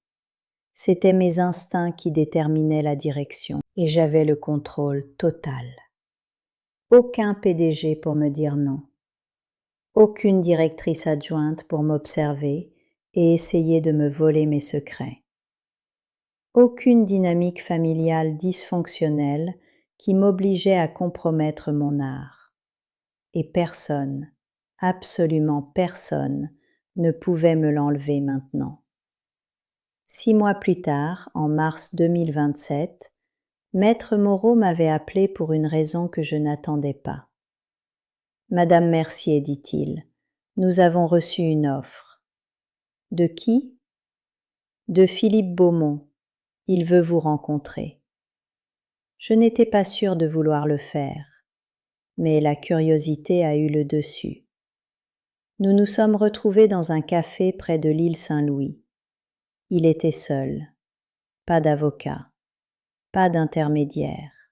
c'était mes instincts qui déterminaient la direction, et j'avais le contrôle total. Aucun PDG pour me dire non. Aucune directrice adjointe pour m'observer et essayer de me voler mes secrets. Aucune dynamique familiale dysfonctionnelle qui m'obligeait à compromettre mon art. Et personne, absolument personne, ne pouvait me l'enlever maintenant. 6 mois plus tard, en mars 2027, Maître Moreau m'avait appelé pour une raison que je n'attendais pas. Madame Mercier, dit-il, nous avons reçu une offre. De qui? De Philippe Beaumont. Il veut vous rencontrer. Je n'étais pas sûre de vouloir le faire, mais la curiosité a eu le dessus. Nous nous sommes retrouvés dans un café près de l'île Saint-Louis. Il était seul, pas d'avocat, pas d'intermédiaire.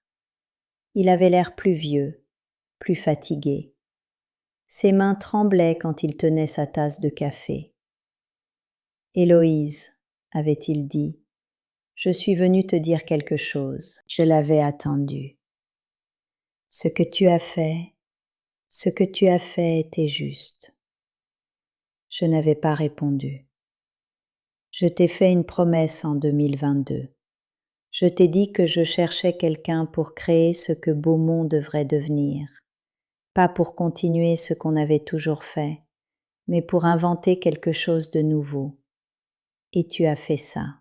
Il avait l'air plus vieux, plus fatigué. Ses mains tremblaient quand il tenait sa tasse de café. « Héloïse, avait-il dit, je suis venu te dire quelque chose. Je l'avais attendu. Ce que tu as fait était juste. » Je n'avais pas répondu. Je t'ai fait une promesse en 2022. Je t'ai dit que je cherchais quelqu'un pour créer ce que Beaumont devrait devenir, pas pour continuer ce qu'on avait toujours fait, mais pour inventer quelque chose de nouveau. Et tu as fait ça.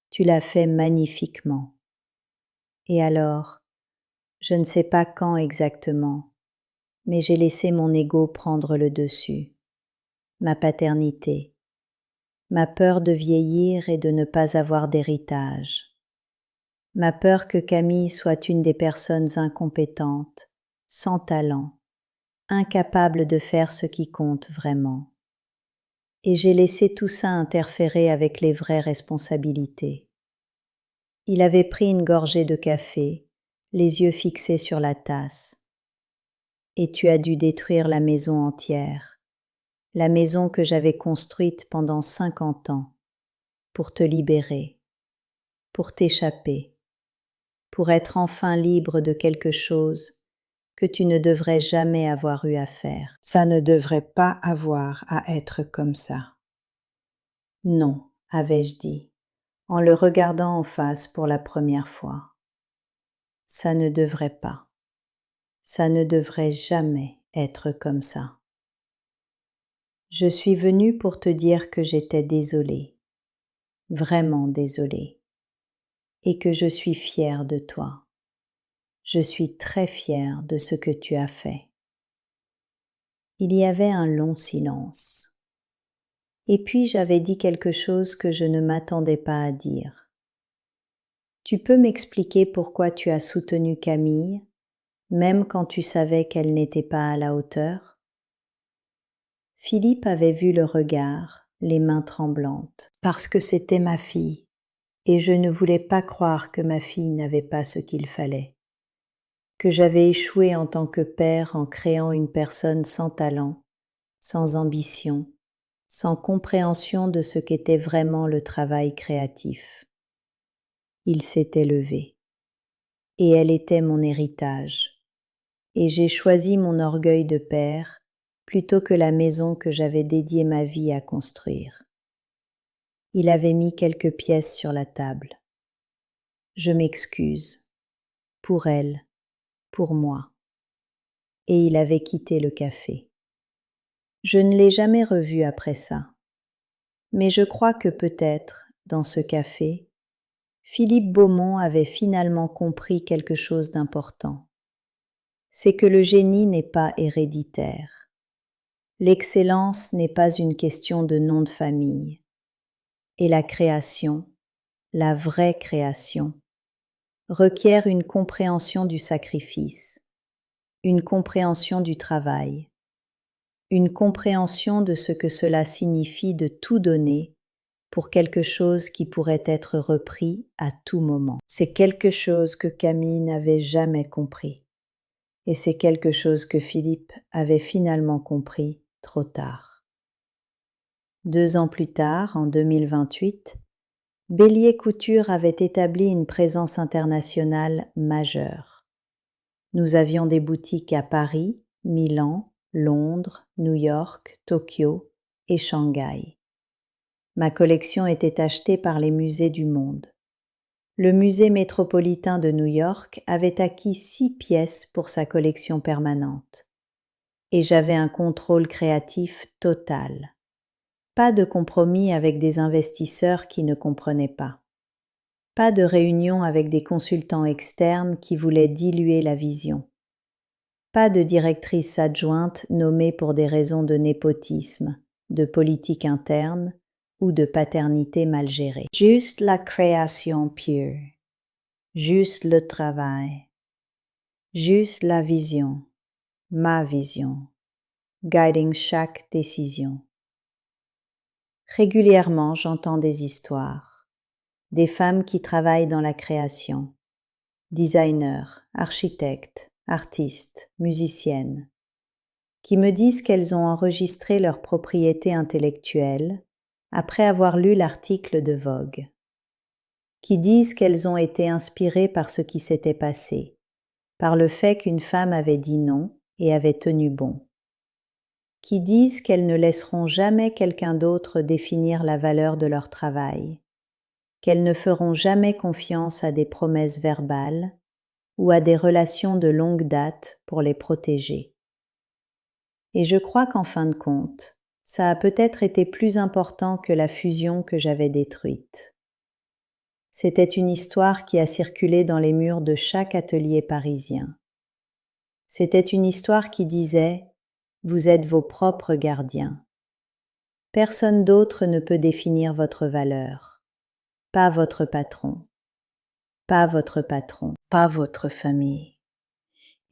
Tu l'as fait magnifiquement. Et alors, je ne sais pas quand exactement, mais j'ai laissé mon ego prendre le dessus, ma paternité, ma peur de vieillir et de ne pas avoir d'héritage, ma peur que Camille soit une des personnes incompétentes, sans talent, incapable de faire ce qui compte vraiment. Et j'ai laissé tout ça interférer avec les vraies responsabilités. Il avait pris une gorgée de café, les yeux fixés sur la tasse. Et tu as dû détruire la maison entière, la maison que j'avais construite pendant 50 ans, pour te libérer, pour t'échapper, pour être enfin libre de quelque chose que tu ne devrais jamais avoir eu à faire. Ça ne devrait pas avoir à être comme ça. Non, avais-je dit, en le regardant en face pour la première fois. Ça ne devrait pas. Ça ne devrait jamais être comme ça. Je suis venue pour te dire que j'étais désolée, vraiment désolée, et que je suis fière de toi. Je suis très fière de ce que tu as fait. Il y avait un long silence. Et puis j'avais dit quelque chose que je ne m'attendais pas à dire. Tu peux m'expliquer pourquoi tu as soutenu Camille, même quand tu savais qu'elle n'était pas à la hauteur? Philippe avait vu le regard, les mains tremblantes, parce que c'était ma fille, et je ne voulais pas croire que ma fille n'avait pas ce qu'il fallait, que j'avais échoué en tant que père en créant une personne sans talent, sans ambition, sans compréhension de ce qu'était vraiment le travail créatif. Il s'était levé, et elle était mon héritage, et j'ai choisi mon orgueil de père plutôt que la maison que j'avais dédié ma vie à construire. Il avait mis quelques pièces sur la table. je m'excuse, pour elle, pour moi. Et il avait quitté le café. Je ne l'ai jamais revu après ça. Mais je crois que peut-être, dans ce café, Philippe Beaumont avait finalement compris quelque chose d'important. C'est que le génie n'est pas héréditaire. L'excellence n'est pas une question de nom de famille. Et la création, la vraie création, requiert une compréhension du sacrifice, une compréhension du travail, une compréhension de ce que cela signifie de tout donner pour quelque chose qui pourrait être repris à tout moment. C'est quelque chose que Camille n'avait jamais compris. Et c'est quelque chose que Philippe avait finalement compris trop tard. 2 ans plus tard, en 2028, Bélier Couture avait établi une présence internationale majeure. Nous avions des boutiques à Paris, Milan, Londres, New York, Tokyo et Shanghai. Ma collection était achetée par les musées du monde. Le musée métropolitain de New York avait acquis 6 pièces pour sa collection permanente. Et j'avais un contrôle créatif total. Pas de compromis avec des investisseurs qui ne comprenaient pas. Pas de réunion avec des consultants externes qui voulaient diluer la vision. Pas de directrice adjointe nommée pour des raisons de népotisme, de politique interne ou de paternité mal gérée. Juste la création pure, juste le travail, juste la vision, ma vision, guiding chaque décision. Régulièrement, j'entends des histoires, des femmes qui travaillent dans la création, designers, architectes, artistes, musiciennes, qui me disent qu'elles ont enregistré leur propriété intellectuelle après avoir lu l'article de Vogue, qui disent qu'elles ont été inspirées par ce qui s'était passé, par le fait qu'une femme avait dit non et avait tenu bon, qui disent qu'elles ne laisseront jamais quelqu'un d'autre définir la valeur de leur travail, qu'elles ne feront jamais confiance à des promesses verbales ou à des relations de longue date pour les protéger. Et je crois qu'en fin de compte, ça a peut-être été plus important que la fusion que j'avais détruite. C'était une histoire qui a circulé dans les murs de chaque atelier parisien. C'était une histoire qui disait « Vous êtes vos propres gardiens. Personne d'autre ne peut définir votre valeur. Pas votre patron. Pas votre patron. Pas votre famille.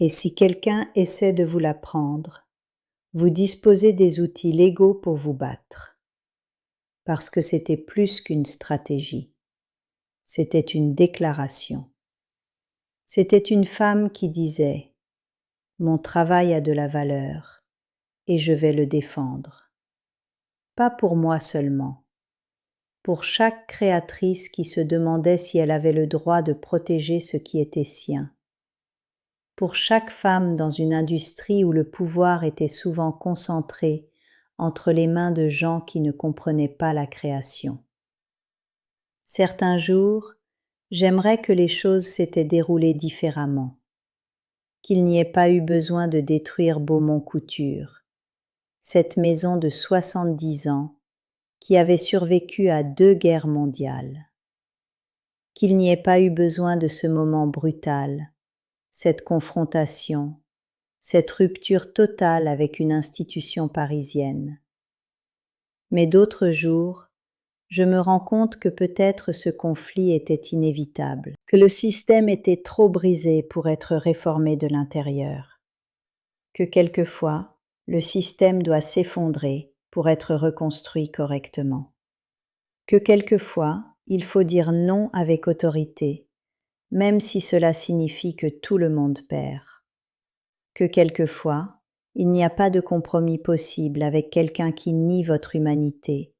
Et si quelqu'un essaie de vous la prendre, vous disposez des outils légaux pour vous battre. Parce que c'était plus qu'une stratégie. C'était une déclaration. C'était une femme qui disait « Mon travail a de la valeur et je vais le défendre. » Pas pour moi seulement, pour chaque créatrice qui se demandait si elle avait le droit de protéger ce qui était sien. Pour chaque femme dans une industrie où le pouvoir était souvent concentré entre les mains de gens qui ne comprenaient pas la création. Certains jours, j'aimerais que les choses s'étaient déroulées différemment, qu'il n'y ait pas eu besoin de détruire Beaumont Couture, cette maison de 70 ans qui avait survécu à 2 guerres mondiales, qu'il n'y ait pas eu besoin de ce moment brutal, cette confrontation, cette rupture totale avec une institution parisienne. Mais d'autres jours, je me rends compte que peut-être ce conflit était inévitable, que le système était trop brisé pour être réformé de l'intérieur, que quelquefois, le système doit s'effondrer pour être reconstruit correctement, que quelquefois, il faut dire non avec autorité, même si cela signifie que tout le monde perd, que quelquefois, il n'y a pas de compromis possible avec quelqu'un qui nie votre humanité,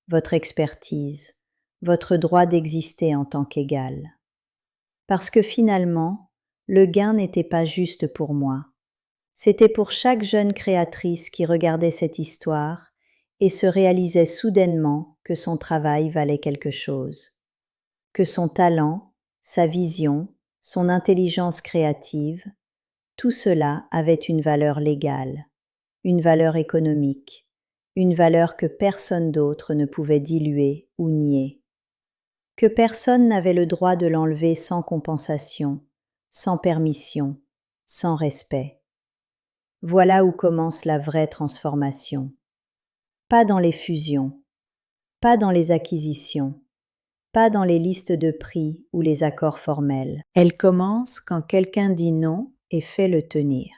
votre expertise, votre droit d'exister en tant qu'égal. Parce que finalement, le gain n'était pas juste pour moi. C'était pour chaque jeune créatrice qui regardait cette histoire et se réalisait soudainement que son travail valait quelque chose, que son talent, sa vision, son intelligence créative, tout cela avait une valeur légale, une valeur économique, une valeur que personne d'autre ne pouvait diluer ou nier, que personne n'avait le droit de l'enlever sans compensation, sans permission, sans respect. Voilà où commence la vraie transformation. Pas dans les fusions, pas dans les acquisitions, pas dans les listes de prix ou les accords formels. Elle commence quand quelqu'un dit non et fait le tenir.